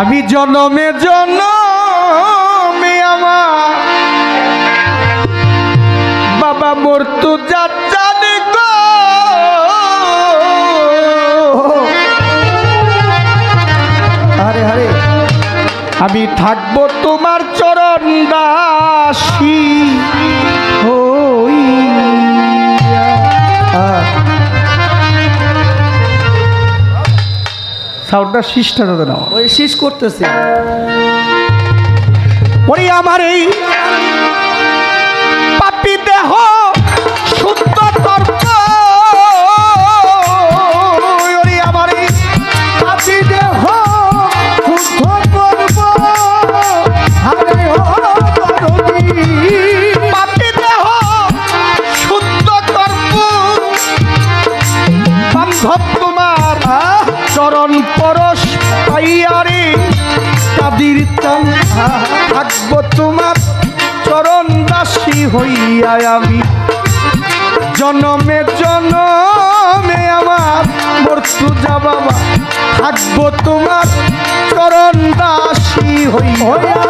আমি জনমে জনমে আমার বাবা মৃত্যু যাচ্ছেন গো, আরে আরে আমি থাকবো তোমার চরণ দাসী সাউন্ডটা শীষটা দাদা না ওই শীষ করতেছে। ওরে আমার এই পাপী দেহ শুদ্ধ তর্ক, ওরে আমার এই পাপী দেহ শুদ্ধ করব, আরে ও পাপী দেহ শুদ্ধ করব, বান্ধব তোমার চরণ পরশ পাইয়ারে কাদির টান থাকবো তোমার চরণ দাসী হইয়া আমি জনমে জনমে আমার মৃত্যু যা বাবা থাকবো তোমার চরণ দাসী হইয়া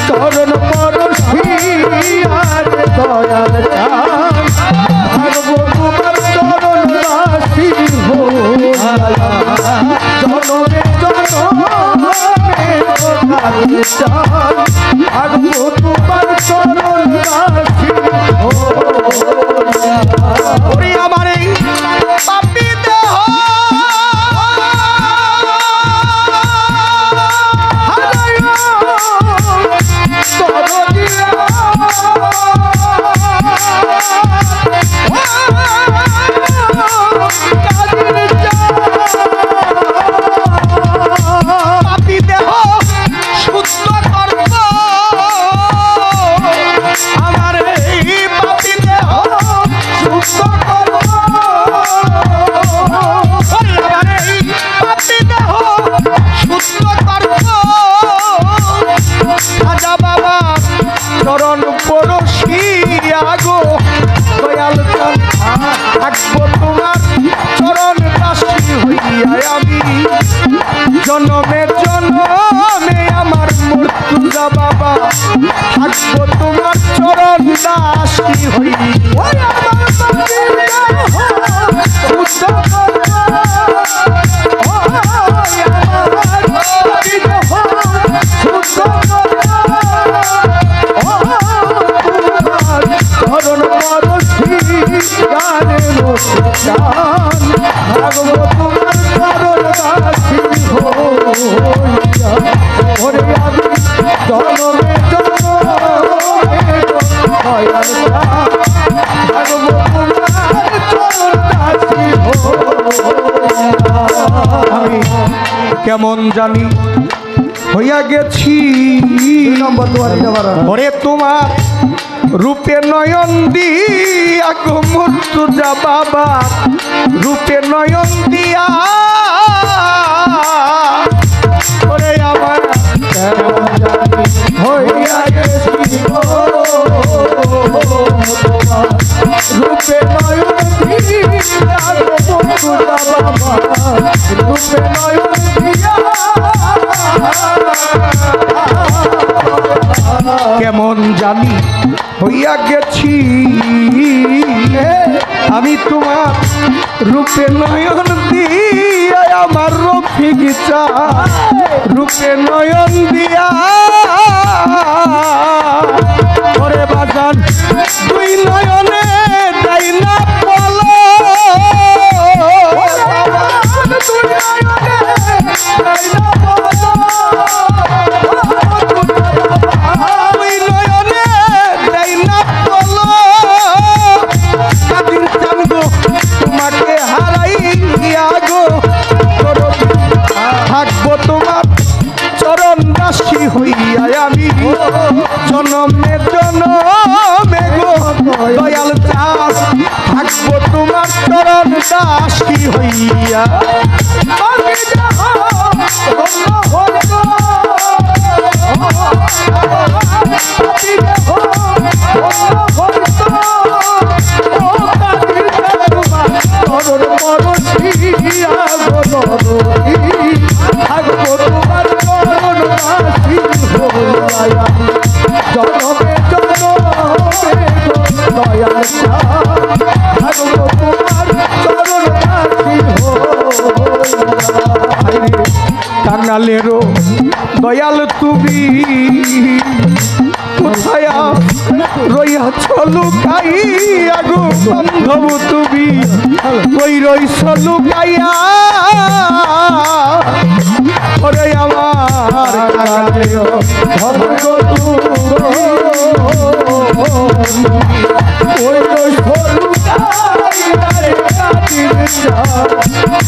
চরণ পরশিয়ার দয়াল থাকবো তোমার চরণ দাসী হইয়া জনমে জনমে থাকবো তোমার চরণ দাসী হইয়া আমার এই পাপী দেহ চরণ পরশিয়া গো দয়াল থাকবো তোমার চরণ দাসী হইয়া আমি জনমে জনমে আমার মৃত্যু যা বাবা থাকবো তোমার চরণ দাসী হইয়া আমি কেমন জানি হইয়া গেছি ওরে তোমার রূপে নয়ন দিয়া গো মৃত্যু যা বাবা রূপে নয়ন দিয়া ওরে আমার হইয়া গেছি রূপে নয়ন দিয়া গো মৃত্যু যা বাবা রূপে নয়ন দিয়া কেমন জানি হইয়া গেছি আমি তোমার রূপে নয়ন দিয়া আমার রফিক চা রূপে নয়ন দিয়া ওরে বাজান দুই নয়নে যাই না বলো থাকবো তোমার চরণ দাসী হইয়া আমি জনমে জনমে গো দয়াল চাষ থাকবো তোমার চরণ দাসী হইয়া আমি যাহা ধন্য হইতো আমি যাহা ধন্য হইতো ও কাদির তোমার চরণ পরশিয়া গনরী থাকবো তোমার চরণ দাসী হইয়া জনমে জনমে দয়াল থাকবো তোমার চরণ দাসী হইয়া। কাঙালেরও দয়াল তুমি কোথায় রইয়াছ লুকাইয়া গো বান্ধব তুমি কই রইছ লুকাইয়া ওরে আমার কাঙালেরও ধর্ম ওই সরু কাইয়ারে কাদির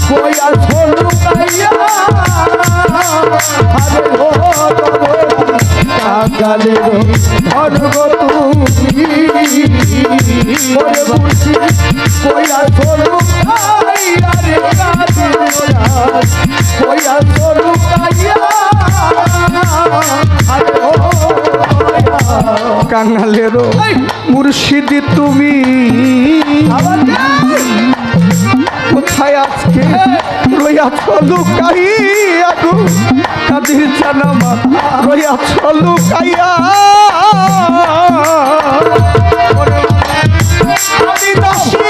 কইয়া সরু কাইয়া আরে ও কাগালের ধর্ম তুমি ওরে বুঝি কইয়া সরু কাইয়ারে কাদির কইয়া সরু কাইয়া আরে ও কাঙালেরও মুর্শিদি তুমি কোথায় আজকে রইয়াছ লুকাইয়া গো কাদির জানামা রইয়াছ লুকাইয়া আমি দাসী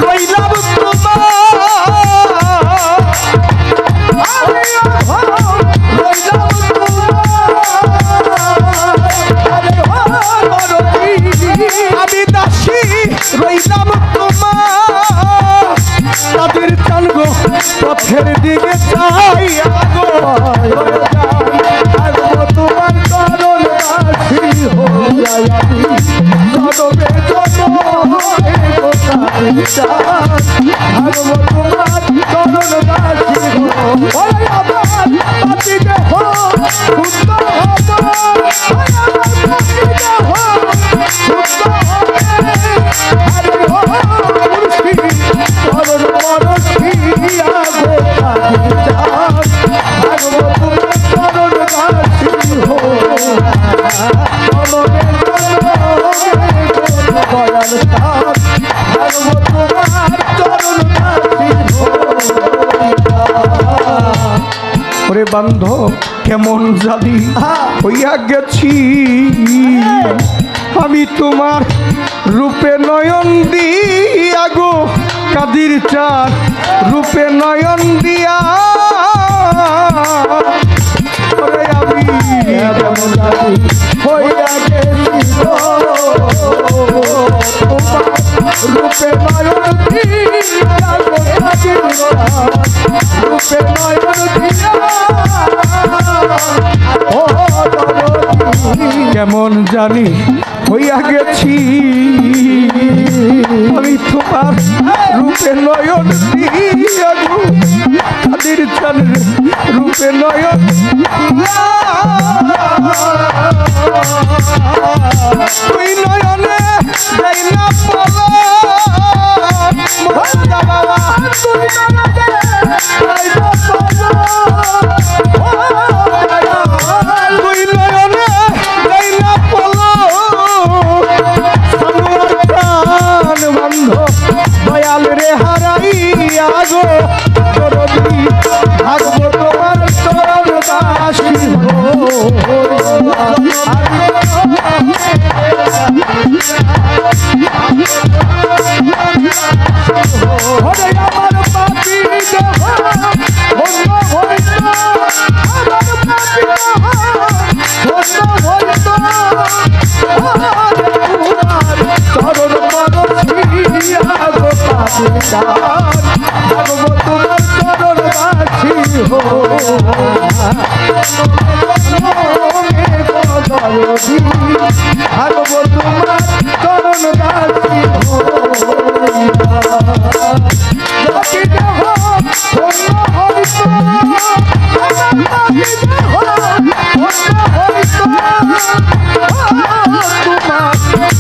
রইলাম তোমার আমি দাসী রইলাম তোমার তাদের চালগো পথের দিকে চাই আগো তোমার চরণ দাসী হইয়া জনমে জনমে ভাগব তোমার চরণ দাসী হইয়া আমার পাপি দেহ সুস্থ হব সুস্থ হবে আরে ও মুর্শি চরণ পরশিয়া গো ভাগব তোমার চরণ দাসী জনমে জনমে দয়াল ভাগব তোমার চরণ দাসী ওরে বান্ধব কেমন জানি হইয়া গেছি আমি তোমার রূপে নয়ন দিয়া গো কাদির চার রূপে নয়ন দিয়া ওরে আমি কেমন জানি হইয়া গেছি রূপে নয়ন দিয়া গো কাদির রূপে নয়ন দিয়া ও কেমন জানি হইয়া গেছি আমি তোমার রূপে নয়ন দিয়া গো কাদির চার রূপে নয়ন তুই নয়নে যাই না পলা বাবা তুই তুই নয়নে যাই না পলা প্রাণ বন্ধ দয়াল রে হারাইয়া গো চরণী ভাগব তোমার চরণ দাসী ওরে আমার পাপি দেহ ধন্য হইত আমার পাপি দেহ ধন্য হইত চরণ পরশিয়া গো পাপি ভাগব তোমার চরণ দাসী ভাগব তোমার চরণ দাসী জাতি দেহ ধন্য হইত তোমার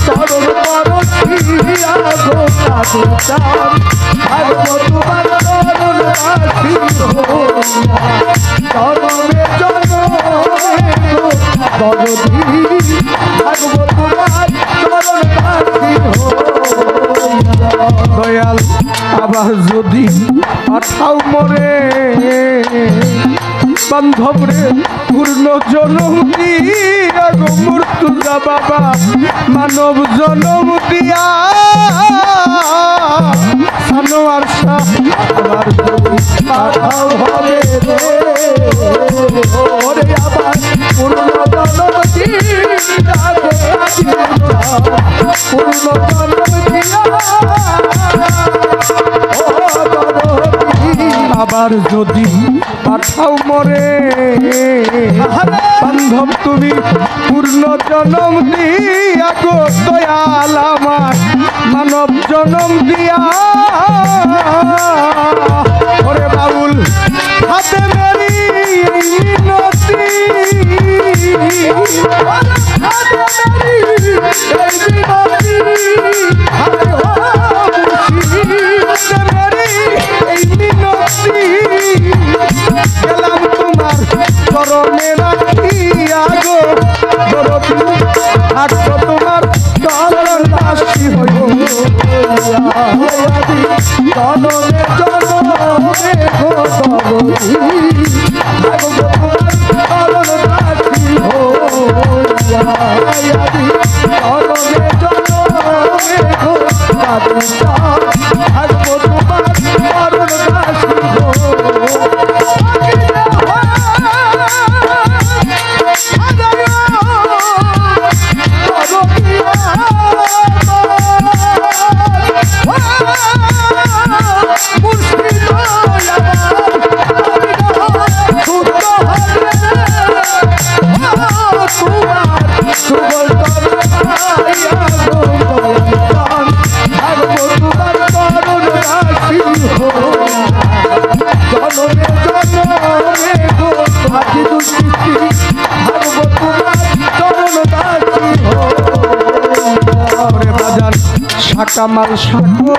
চরণ পরশিয়া গো কাদির চাঁদ ভাগব দাসী জনমে জনমে গো দরদি থাকবো তোমার চরণ দাসী দয়াল আবার যদি পাঠাও মরে বান্ধব রে পূর্ণ জনম দিয়া গো মুর্তুজা বাবা মানব জনম দিয়া সানোয়ার শাহ আবার যদি পাঠাও হবে রে ওরে আবার পূর্ণ জনম দিয়া গো পূর্ণ জনম দিয়া আবার যদি পাঠাও মরে বান্ধব তুমি পূর্ণ জনম দিয়া গো দয়াল আমার মানব জনম দিয়া ওরে বাউল হাতে মেরি মিনতি গেলাম তোমার চরণে রাখিয়া গো দরদি থাকবো তোমার চরণ দাসী হইব জনমে জনমে গো দরদি থাকবো তোমার চরণ দাসী জনমে জনমে গো দাসী থাকবো তোমার চরণ দাসী কামাল শাকো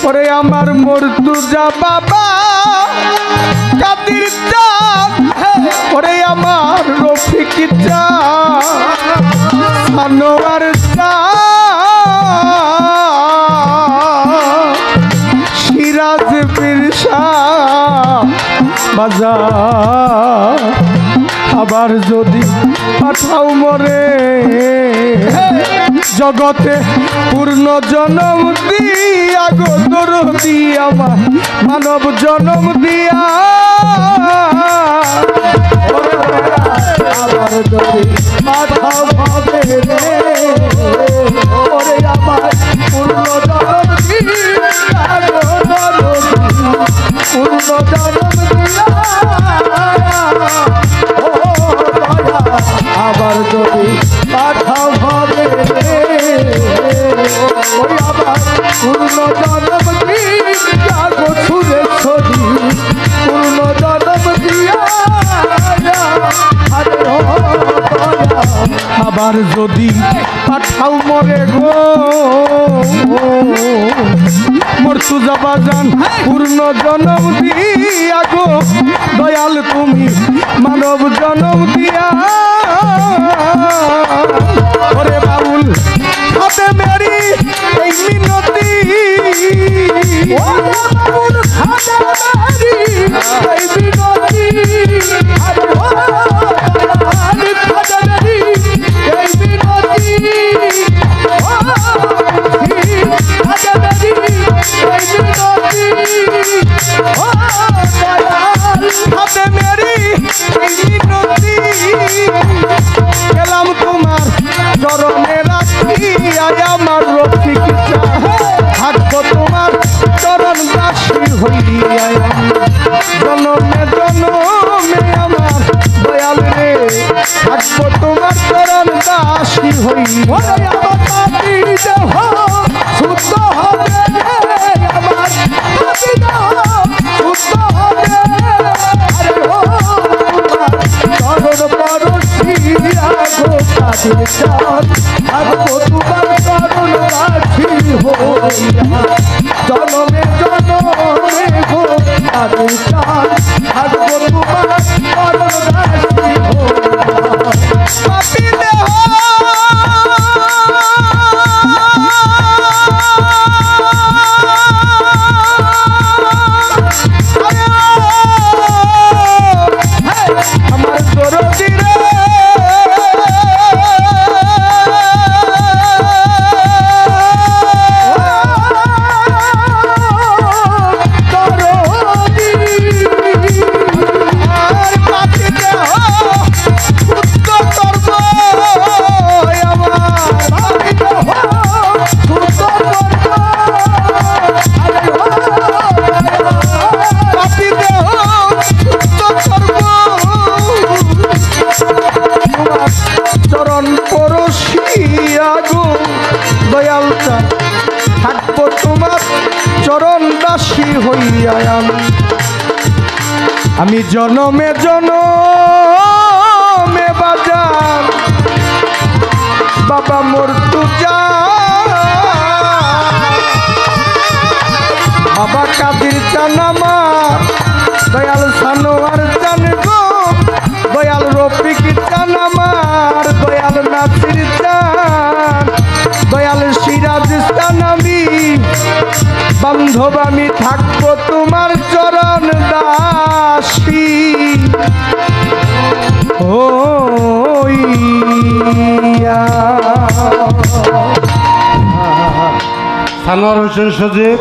পরে আমার মুর্তুজা বাবা কাদির চাঁদ পরে আমার রফিক চাঁদ সানোয়ার চাঁদ সিরাজ বিরসা বাজার আবার যদি পাঠাও মরে জগতে পূর্ণ জনম দিয়া গো দরদি আমার মানব জনম দিয়া আবার যদি পাঠাও হবে রে ওরে আমার পূর্ণ জনম দিয়া গো দরদি পূর্ণ জনম দিয়া আবার যদি পাঠাও হবে ওই আবার পূর্ণ জনম দিয়া গো ছুড়ে ছড়ি পূর্ণ জনম দিয়া আবার যদি পাঠাও মরে গো মুর্তুজা বাজান পূর্ণ জনম দিয়া গো দয়াল তুমি মানব জনম দিয়া ওরে বাউল হাতে মেরি এই মিনতি বাউল হাতে মেরি এই মিনতি আরে ও হাতে মেরি এই মিনতি ও হাতে মেরি এই মিনতি ও হাতে মেরি এই মিনতি গেলাম তোমার চরণে রাখিয়া আমার রফিক থাকবো তোমার চরণ দাসী হইয়া জনমে জনমে আমার দয়াল রে থাকবো তোমার চরণ দাসী হইয়া আমার পাপি দেহ শুদ্ধ হবে আমার পাপি দেহ শুদ্ধ হবে চরণ পরশিয়া গো কাদির চাঁদ থাকবো তোমার চরণ দাসী হইয়া জনমে জনমে গো আমি জনমে জনমে বাজার বাবা মোর তুজা বাবা কাদির চান আমার দয়াল সানোয়ার চান গো দয়াল রফিক চান আমার দয়াল নাসির চান দয়াল সিরাজ চান আমি বান্ধব আমি থাকবো তোমার চরণ দাসী হইয়া। সানোয়ার হোসেন সজীব।